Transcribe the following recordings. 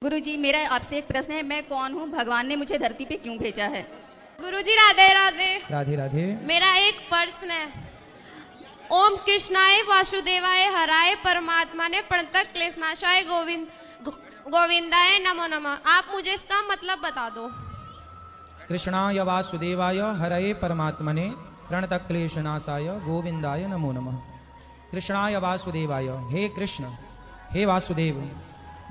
गुरुजी, मेरा आपसे एक प्रश्न है। मैं कौन हूँ? भगवान ने मुझे धरती पे क्यों भेजा है? गुरुजी राधे राधे। राधे राधे। मेरा एक प्रश्न है। ओम कृष्णाय वासुदेवाय हराय परमात्मा ने प्रणतक क्लेशनाशाय गोविंदाय नमो नमः। आप मुझे इसका मतलब बता दो। कृष्णाय वासुदेवाय हरये परमात्मने प्रणतक क्लेशनाशाय गोविंदाय नमो नमः। कृष्णाय वासुदेवाय, हे कृष्ण, हे वासुदेव,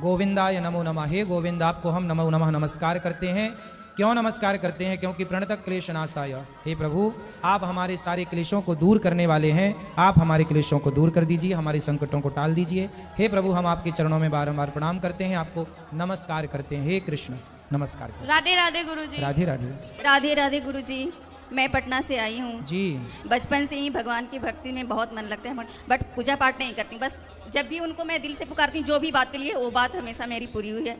गोविंदाय नमो नमः। हे गोविंद, आपको हम नमो नमः नमस्कार करते हैं। क्यों नमस्कार करते हैं? क्योंकि प्रणतक क्लेशनाशाय, हे प्रभु, आप हमारे सारे क्लेशों को दूर करने वाले हैं। आप हमारे क्लेशों को दूर कर दीजिए, हमारे संकटों को टाल दीजिए। हे प्रभु, हम आपके चरणों में बारंबार प्रणाम करते हैं, आपको नमस्कार करते हैं। हे कृष्ण, नमस्कार। राधे राधे गुरुजी। राधे राधे। राधे राधे गुरुजी। मैं पटना से आई हूँ जी। बचपन से ही भगवान की भक्ति में बहुत मन लगता है, बट पूजा पाठ नहीं करती। बस जब भी उनको मैं दिल से पुकारती हूँ, जो भी बात के लिए, वो बात हमेशा मेरी पूरी हुई है।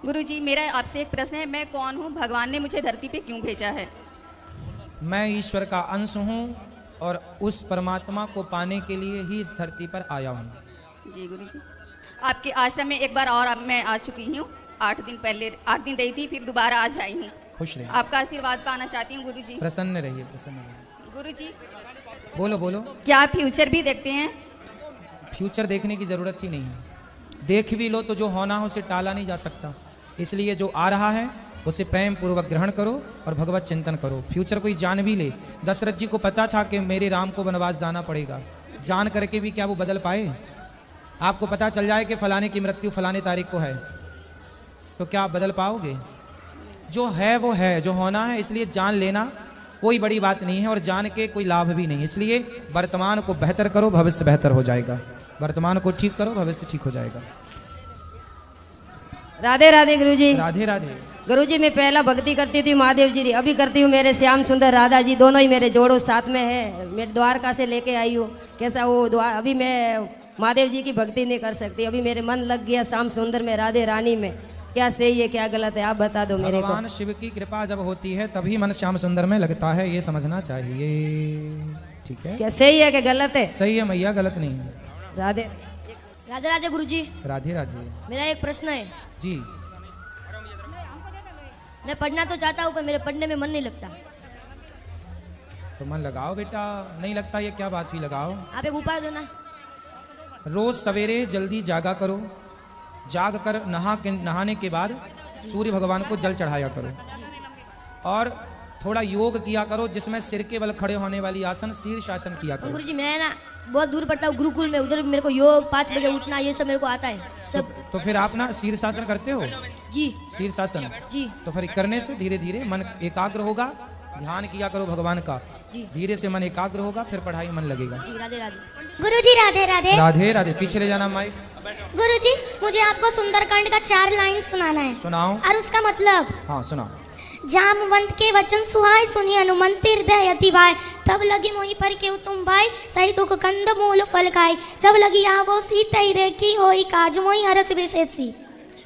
गुरुजी, मेरा आपसे एक प्रश्न है। मैं कौन हूँ? भगवान ने मुझे धरती पे क्यों भेजा है? मैं ईश्वर का अंश हूँ और उस परमात्मा को पाने के लिए ही इस धरती पर आया हूँ। जी गुरुजी, आपके आश्रम में एक बार और मैं आ चुकी हूँ। 8 दिन पहले, 8 दिन रही थी, फिर दोबारा आज आई हूँ। खुश रहिए, आपका आशीर्वाद पाना चाहती हूँ गुरुजी। प्रसन्न रहिए, प्रसन्न रहिए। गुरुजी, बोलो बोलो। क्या आप फ्यूचर भी देखते हैं? फ्यूचर देखने की जरूरत ही नहीं है। देख भी लो तो जो होना है उसे टाला नहीं जा सकता। इसलिए जो आ रहा है उसे प्रेम पूर्वक ग्रहण करो और भगवत चिंतन करो। फ्यूचर कोई जान भी ले, दशरथ जी को पता था कि मेरे राम को वनवास जाना पड़ेगा, जान करके भी क्या वो बदल पाए? आपको पता चल जाए कि फलाने की मृत्यु फलाने तारीख को है, तो क्या आप बदल पाओगे? जो है वो है, जो होना है। इसलिए जान लेना कोई बड़ी बात नहीं है और जान के कोई लाभ भी नहीं। इसलिए वर्तमान को बेहतर करो, भविष्य बेहतर हो जाएगा। वर्तमान को ठीक करो, भविष्य ठीक हो जाएगा। राधे राधे गुरुजी। राधे राधे। गुरुजी, मैं पहला भक्ति करती थी महादेव जी, अभी करती हूँ मेरे श्याम सुंदर राधा जी, दोनों ही मेरे जोड़ो साथ में है। मैं द्वारका से लेके आई हूँ। कैसा वो द्वार, अभी मैं महादेव जी की भक्ति नहीं कर सकती। अभी मेरे मन लग गया श्याम सुंदर में, राधे रानी में। क्या सही है क्या गलत है, आप बता दो मेरे को। भगवान शिव की कृपा जब होती है तभी मन श्याम सुंदर में लगता है, ये समझना चाहिए। ठीक है? क्या सही है क्या गलत है? सही है मैया, गलत नहीं है। राधे राधे राधे गुरुजी। राधे राधे। मेरा एक प्रश्न है जी। मैं पढ़ना तो चाहता हूँ पर मेरे पढ़ने में मन नहीं लगता। तो मन लगाओ बेटा। नहीं लगता ये क्या बात हुई? लगाओ। आप एक उपाय दो ना। रोज सवेरे जल्दी जागा करो, जाग कर नहाने के बाद सूर्य भगवान को जल चढ़ाया करो और थोड़ा योग किया करो, जिसमें सिर के बल खड़े होने वाली आसन शीर्षासन किया करो। गुरुजी, मैं ना बहुत दूर पढ़ता हूँ गुरुकुल में, उधर मेरे को योग 5 बजे उठना ये सब मेरे को आता है सब। तो फिर आप ना शीर्षासन करते हो? जी शीर्षासन जी। तो फिर करने से धीरे धीरे मन एकाग्र होगा। ध्यान किया करो भगवान का, धीरे से मन एकाग्र होगा, फिर पढ़ाई मन लगेगा। जी राधे राधे। गुरुजी राधे राधे। राधे राधे। पीछे ले जाना माइक। गुरुजी, मुझे आपको सुंदरकांड का 4 लाइन सुनाना है। सुनाओ। और उसका मतलब। हाँ सुनाओ। जामवंत के वचन सुहाय, सुनी हनुमंत हृदय अति भाई। तब लगी मोहि पर केहू तुम भाई, सही दुख कंद मूल फल खाई। जब लगी आवो सीता ही देखी, होई काज मोहि हरस विशेषी।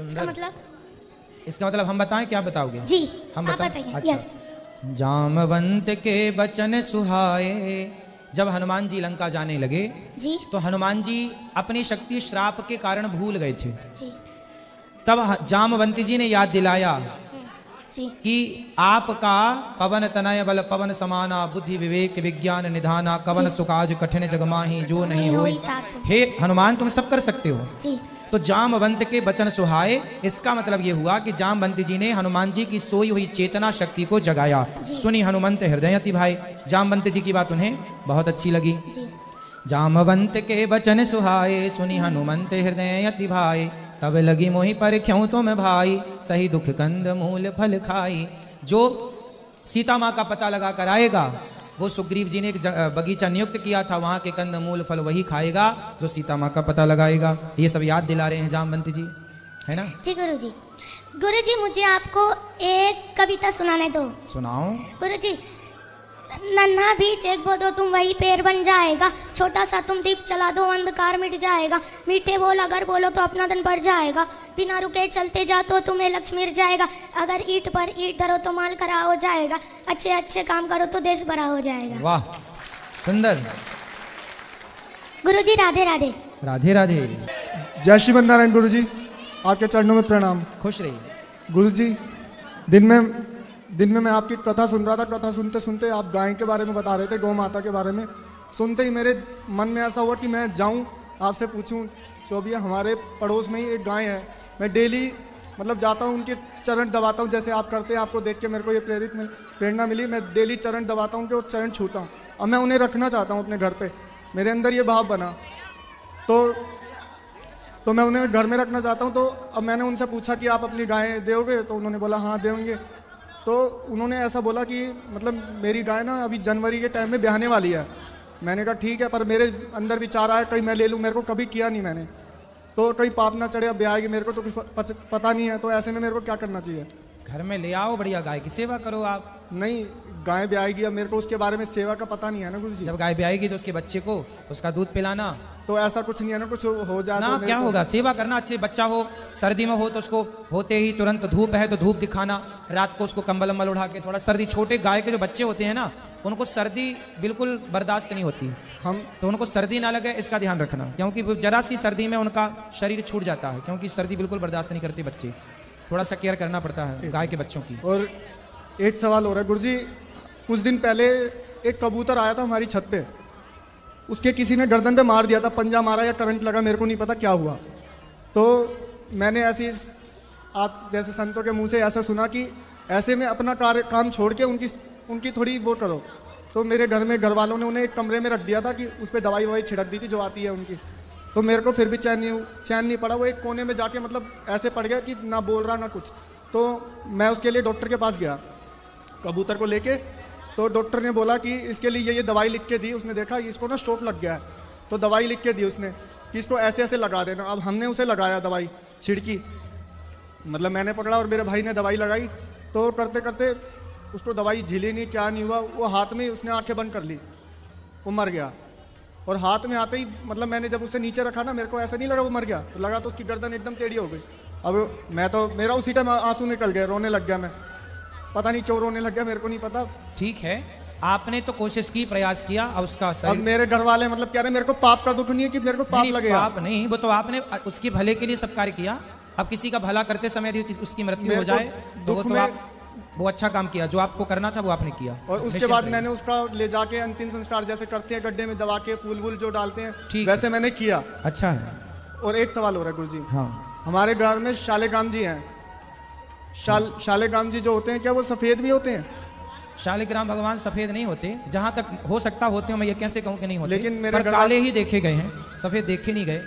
इसका मतलब? इसका मतलब हम बताएं, क्या बताओगे? जी हम आप बताएं। बताइए। अच्छा। यस। जामवंत के वचन सुहाए। जब हनुमान जी लंका जाने लगे जी तो हनुमान जी अपनी शक्ति श्राप के कारण भूल गए थे। जी तब जामवंत जी ने याद दिलाया जी कि आपका पवन तनय बल पवन समाना, बुद्धि विवेक विज्ञान निधाना, कवन सुकाज कठिन जगमाही जो नहीं होई। हे हनुमान, तुम सब कर सकते हो। जी। तो जामवंत के वचन सुहाए, इसका मतलब ये हुआ कि जामवंत जी ने हनुमान जी की सोई हुई चेतना शक्ति को जगाया। सुनी हनुमंत हृदय अति भाई। जामवंत जी की बात उन्हें बहुत अच्छी लगी। जामवंत के वचन सुहाए, सुनी हनुमंत हृदय अति भाई। तब लगी मोहि पर क्यों तुम भाई, सही दुख कंद मूल फल खाई। जो सीता माँ का पता लगा कर आएगा, वो सुग्रीव जी ने एक बगीचा नियुक्त किया था, वहां के कंद मूल फल वही खाएगा जो सीता माँ का पता लगाएगा। ये सब याद दिला रहे हैं जामवंत जी, है ना? जी गुरुजी। गुरुजी, मुझे आपको एक कविता सुनाने दो। सुनाओ। गुरुजी, नन्हा बीच एक बोदो तुम वही पेड़ बन जाएगा, छोटा सा तुम दीप चला दो अंधकार मिट जाएगा। मीठे बोल अगर बोलो तो अपना दिन बढ़ जाएगा, बिना रुके चलते जा तो तुम्हें लक्ष्य मिल जाएगा। अगर ईंट पर ईंट धरो तो माल खरा हो जाएगा, अच्छे अच्छे काम करो तो देश बड़ा हो जाएगा। वाह, सुंदर। गुरुजी राधे राधे। राधे राधे। जय श्रीमन नारायण गुरुजी। आपके चरणों में प्रणाम। खुश रहिए। गुरु जी, दिन में मैं आपकी कथा सुन रहा था। कथा सुनते सुनते आप गाय के बारे में बता रहे थे, गौ माता के बारे में। सुनते ही मेरे मन में ऐसा हुआ कि मैं जाऊं, आपसे पूछूं। जो भी है, हमारे पड़ोस में ही एक गाय है, मैं डेली मतलब जाता हूं, उनके चरण दबाता हूं, जैसे आप करते हैं। आपको देख के मेरे को ये प्रेरणा मिली। मैं डेली चरण दबाता हूं, उनके चरण छूता हूं। अब मैं उन्हें रखना चाहता हूं अपने घर पे। मेरे अंदर ये भाव बना, तो मैं उन्हें घर में रखना चाहता हूं। तो अब मैंने उनसे पूछा कि आप अपनी गाय दोगे? तो उन्होंने बोला हाँ देंगे। तो उन्होंने ऐसा बोला कि मतलब मेरी गाय ना अभी जनवरी के टाइम में ब्याहने वाली है। मैंने कहा ठीक है, पर मेरे अंदर विचार आया कहीं मैं ले लूँ। मेरे को कभी किया नहीं मैंने, तो कहीं पाप ना चढ़े, अब ब्याह की मेरे को तो कुछ पता नहीं है। तो ऐसे में मेरे को क्या करना चाहिए? घर में ले आओ, बढ़िया गाय की सेवा करो आप। नहीं, गाय ब्याएगी, अब मेरे को उसके बारे में सेवा का पता नहीं है ना गुरु जी। जब गाय ब्याएगी तो उसके बच्चे को उसका दूध पिलाना। तो ऐसा कुछ नहीं है ना, कुछ हो जाए ना तो क्या होगा, सेवा करना। अच्छे बच्चा हो, सर्दी में हो तो उसको होते ही तुरंत धूप है तो धूप दिखाना, रात को उसको कंबल अम्बल उठा के थोड़ा सर्दी। छोटे गाय के जो बच्चे होते हैं ना, उनको सर्दी बिल्कुल बर्दाश्त नहीं होती। तो उनको सर्दी ना लगे इसका ध्यान रखना, क्योंकि जरा सी सर्दी में उनका शरीर छूट जाता है, क्योंकि सर्दी बिल्कुल बर्दाश्त नहीं करते बच्चे। थोड़ा सा केयर करना पड़ता है गाय के बच्चों की। और एक सवाल हो रहा है गुरुजी, कुछ दिन पहले एक कबूतर आया था हमारी छत पे। उसके किसी ने गर्दन पे मार दिया था, पंजा मारा या करंट लगा, मेरे को नहीं पता क्या हुआ। तो मैंने ऐसी आप जैसे संतों के मुंह से ऐसा सुना कि ऐसे में अपना काम छोड़ के उनकी थोड़ी वो करो। तो मेरे घर में घर वालों ने उन्हें एक कमरे में रख दिया था कि उस पर दवाई ववाई छिड़क दी थी जो आती है उनकी। तो मेरे को फिर भी चैन नहीं पड़ा। वो एक कोने में जाके मतलब ऐसे पड़ गया कि ना बोल रहा ना कुछ। तो मैं उसके लिए डॉक्टर के पास गया कबूतर को लेके। तो डॉक्टर ने बोला कि इसके लिए ये दवाई लिख के दी। उसने देखा इसको ना स्ट्रोक लग गया है, तो दवाई लिख के दी उसने कि इसको ऐसे ऐसे लगा देना। अब हमने उसे लगाया दवाई, छिड़की, मतलब मैंने पकड़ा और मेरे भाई ने दवाई लगाई। तो करते करते उसको दवाई झीली नहीं, क्या नहीं हुआ। वो हाथ में उसने आंखें बंद कर ली, वो मर गया। और हाथ में आते ही मतलब मैंने जब उसे नीचे रखा ना, मेरे को ऐसा नहीं लगा वो मर गया, तो लगा तो उसकी गर्दन एकदम टेढ़ी हो गई। अब मैं तो मेरा उसी टाइम आंसू निकल गए, रोने लग गया मैं। पता नहीं क्यों रोने लग गया, मेरे को नहीं पता। ठीक है, आपने तो कोशिश की, प्रयास किया, अब उसका अब मेरे घर वाले मतलब कह रहे मेरे को पाप का दुख नहीं है कि मेरे को पाप लगेगा। पाप नहीं, वो तो आपने उसके भले के लिए सब कार्य किया। अब किसी का भला करते समय यदि उसकी मृत्यु हो जाए तो वो अच्छा काम किया। जो आपको करना था वो आपने किया। और उसके बाद मैंने उसका ले जाके अंतिम संस्कार जैसे करते हैं, गड्ढे में दबा के फूल वूल जो डालते हैं, वैसे मैंने किया। अच्छा है। और एक सवाल हो रहा है गुरुजी। हाँ, हमारे घर में शालेग्राम जी हैं। शालेग्राम जी जो होते हैं, क्या वो सफेद भी होते हैं? शालिग्राम भगवान सफेद नहीं होते, जहां तक हो सकता होते हो, मैं ये कैसे कहूं कि नहीं होते, लेकिन मेरे पर काले ही देखे गए हैं, सफेद देखे नहीं गए।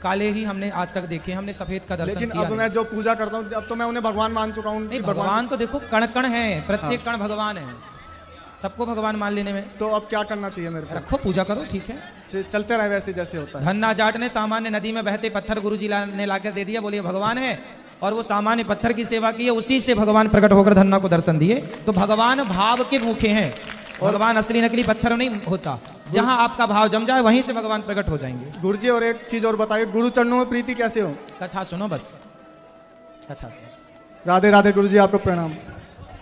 काले ही हमने आज तक देखे, हमने सफेद का दर्शन लेकिन किया। अब मैं जो पूजा करता हूँ, अब तो मैं उन्हें भगवान मान चुका हूँ। भगवान तो देखो कण कण है, प्रत्येक कण भगवान है, सबको भगवान मान लेने में। तो अब क्या करना चाहिए मेरे को? रखो, पूजा करो, ठीक है, चलते रहे वैसे जैसे होता है। धन्ना जाट ने सामान्य नदी में बहते पत्थर गुरुजी ने लाकर दे दिया, बोलिए भगवान है, और वो सामान्य पत्थर की सेवा की है, उसी से भगवान प्रकट होकर धन्ना को दर्शन दिए। तो भगवान भाव के भूखे हैं, भगवान असली नकली पत्थर नहीं होता। जहां आपका भाव जम जाए वहीं से भगवान प्रकट हो जाएंगे। गुरुजी और एक चीज और बताइए, गुरु चरणों में प्रीति कैसे हो? कथा सुनो बस, कथा से। राधे राधे गुरुजी, आपको प्रणाम।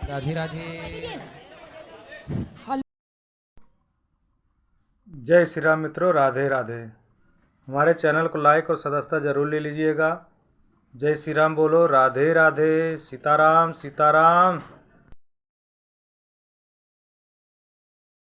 राधे राधे। जय श्री राम मित्रों, राधे राधे। हमारे चैनल को लाइक और सदस्यता जरूर ले लीजिएगा। जय श्री राम बोलो, राधे राधे, सीताराम सीताराम।